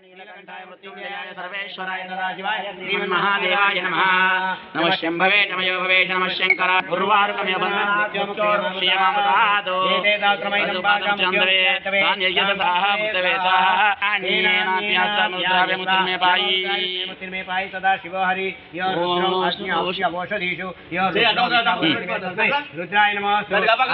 नीलकंठाय मृत्युंजयाय सर्वेश्वराय सदाशिवाय श्रीमन्महादेवाय नमः। नमः शंभवे नमयो भवे नमः शंकराय गुरुवारुकमय बन्धनाद्योमुक्षीयमामदादो एतेदाक्रमैनं पादमुचन्द्रे तान्ययतसाः मुक्तवेताः अन्येनाप्यास्तमुद्राव्यमुत्तिर्मे पायि मुत्तिर्मे पायि सदाशिवो हरि यो रुद्रो अस्म्यौषधीषु यो रुद्राय नमः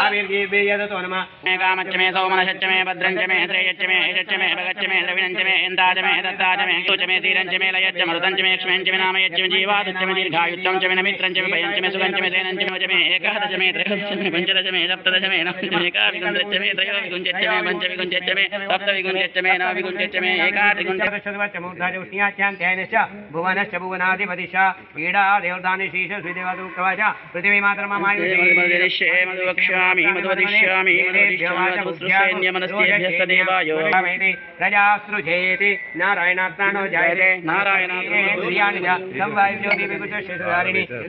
आविर्गीर्भे यदतो नमः मे कामच्च मे सौमनश्च मे भद्रञ्च मे श्रेयश्च मे यश्च मे भगच्च मे द्रविणञ्च मे इन्द्राज मे दत्ताज मे च मे धीरञ्च मे लयच्च मरुतञ्च मे क्ष्मेञ्च मे नामयच्च मे जीवादुच्च मे दीर्घायुच्चं च मे नमित्रञ्च मे भयञ्च मे सुगञ्च मे सेनञ्च मे मे एकादश मे त्रयोदश मे पञ्चदश मे सप्तदश मे नवविगुञ्चच्च मे त्रयोविगुञ्चच्च मे पञ्चविगुञ्चच्च मे सप्तविगुञ्चच्च मे नवविगुञ्चच्च मे एकादशसमुद्धाजौष्ण्याख्यान्त्यायनश्च भुवनश्च भुवनाधिपतिश्च पीडा देवतानि शीश श्रीदेवदूतवाच पृथिवी मातरमायुष्ये मधुवक्ष्यामि मधुवदिष्यामि मधुवदिष्यामि देवायो प्रजासृजेति नारायणात्मनो जायते नारायणात्मनो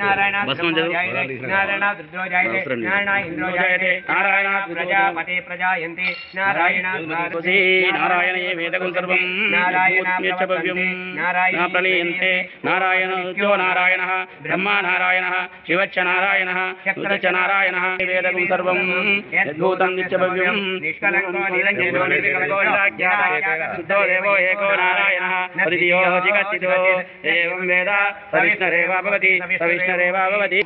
नारायणाद्रुद्रो जायते नारायणेन्द्रो जायते नारायणात् प्रजापते प्रजायन्ते नारायणात् नारायणे वेदकुं सर्वं नारायणाभ्यं नारायण प्रलीयन्ते नारायणो नारायणः ब्रह्मा नारायणः शिवच्च नारायणः च नारायणः वेदकुं सर्वं यद्भूतं नित्यभव्यं निष्कलङ्को निरञ्जनो निर्विकल्पो शुद्धो देवो एको नारायणः परिधियो जिगच्चितो एवं वेद सविष्णुरेव भवति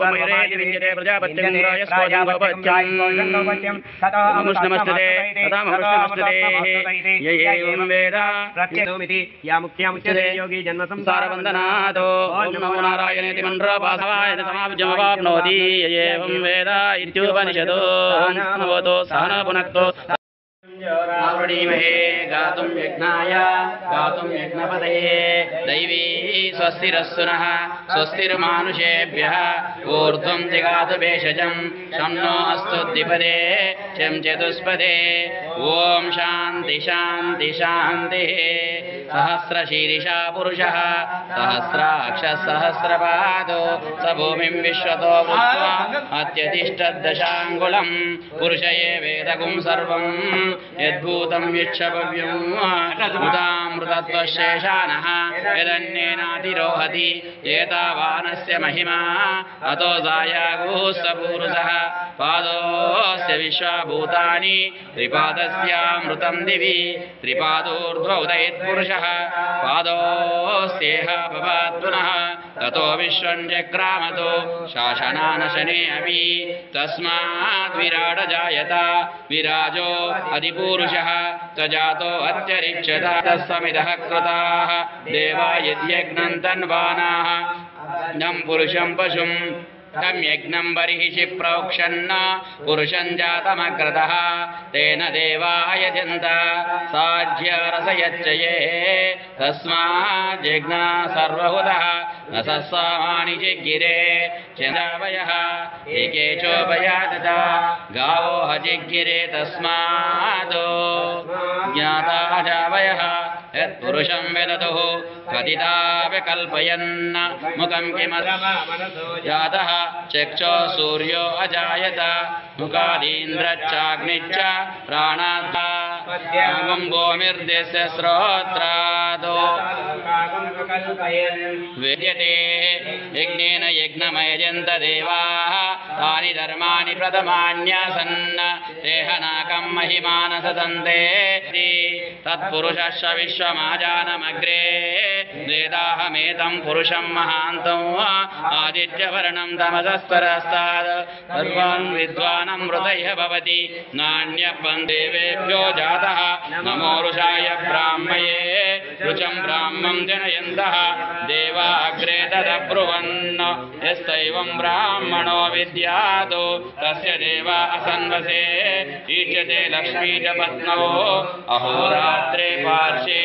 मयूरेति विद्यते प्रजापत्यं रायस्पोजं भवत्यं तथामुष्णमस्तते य एवं वेद प्रत्येकमिति या मुख्यमुच्यते योगी जन्म संसारबन्धनातो ॐ नमो नारायणेति मन्त्रपासवाय समाप्जमवाप्नोति य एवं वेद इत्युपनिषदो नमोतो सहन पुनक्तो आवृणीमहे गातुं यज्ञाय गातुं यज्ञपतये दैवी स्वस्तिरस्तु नः स्वस्तिर्मानुषेभ्यः ऊर्ध्वं जिगातु भेषजं शं नो अस्तु द्विपदे शं चतुष्पदे ॐ शान्ति शान्ति शान्तिः सहस्रशीर्षा पुरुषः सहस्राक्षः सहस्रपादो स भूमिं विश्वतो भूत्वा अत्यतिष्ठद्दशाङ्गुलं पुरुष ये वेदगुं सर्वं यद्भूतं यच्छभव्यं उदामृतत्वशेषानः यदन्येनातिरोहति एतावानस्य महिमा अतो जायागुः स पूरुषः पादोऽस्य विश्वभूतानि त्रिपादस्यामृतं दिवि त्रिपादोर्ध्व उदयत्पुरुषः पादोऽस्येह भवात् पुनः ततो विश्वं जग्रामतो शासनानशने अपि तस्मात् विराट जायत विराजो अधिपुरुषः तजातो अत्यरिच्यत तस्समिदः कृताः देवा यद्यज्ञं तन्वानाः नं पुरुषं पशुं तं यज्ञं बर्हिषि प्रोक्षन्न पुरुषं जातमग्रतः तेन देवा यजन्त साज्यरसयच्च ये तस्माज्जज्ञा सर्वहुतः न सस्सामानि जिग्गिरे चन्द्रावयः एके चोपयादता गावो हजिग्गिरे तस्मादो ज्ञाता जावयः यत्पुरुषं वेदतुः कथिताविकल्पयन् मुखं किमजातः चक्षो सूर्यो अजायत मुखादीन्द्रच्चाग्निश्च प्राणाद् भूमिर्देस्य श्रोत्रादो वेद्यते यज्ञेन यज्ञमयजन्त देवाः तानि धर्माणि प्रथमान्यासन् देहनाकं महिमानसदन्ते तत्पुरुषस्य विश्वमाजानमग्रे वेदाहमेतं पुरुषं महान्तम् आदित्यवर्णं तमसस्परस्तात् सर्वान् विद्वानमृतयः भवति नान्यः देवेभ्यो जातः नमो ऋषाय ब्राह्मये ऋचं ब्राह्मं जनयन्तः देवा अग्रे तदब्रुवन् यस्तैवं ब्राह्मणो विद्यातो तस्य देवा असन्वसे ईज्यते लक्ष्मी च पत्नौ अहोरात्रे पार्श्वे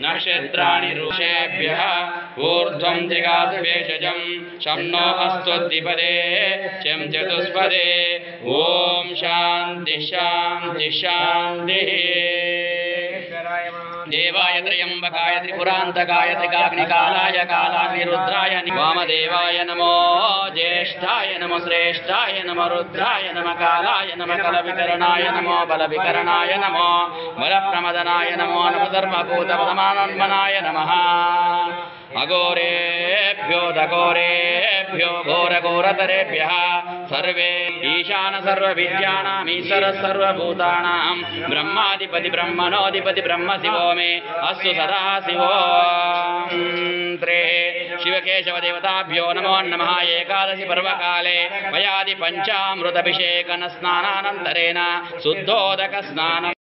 नक्षत्राणि ऋषेभ्यः ऊर्ध्वं जिगातु भेषजं शं नो अस्तु द्विपदे चं चतुष्पदे ॐ शान्ति शान्ति शान्तिः देवाय त्र्यम्बकाय त्रिपुरान्तकाय त्रिकाग्निकालाय कालाग्निरुद्राय वामदेवाय नमो ज्येष्ठाय नमो श्रेष्ठाय नमो रुद्राय नमः कालाय नमः कलविकरणाय नमो बलविकरणाय नमो बलप्रमदनाय नमो नमः सर्वभूतपदमानन्मनाय नमः अघोरेभ्यो दघोरेभ्यो घोरघोरतरेभ्यः सर्वे ईशान सर्वविद्यानाम् ईश्वर सर्वभूतानां ब्रह्माधिपति ब्रह्मणोऽधिपति ब्रह्म शिवो मे अस्तु सदा शिवो शिवकेशवदेवताभ्यो नमो नमः एकादशि पर्वकाले वयादि पञ्चामृतभिषेकन स्नानानन्तरेण शुद्धोदक स्नानं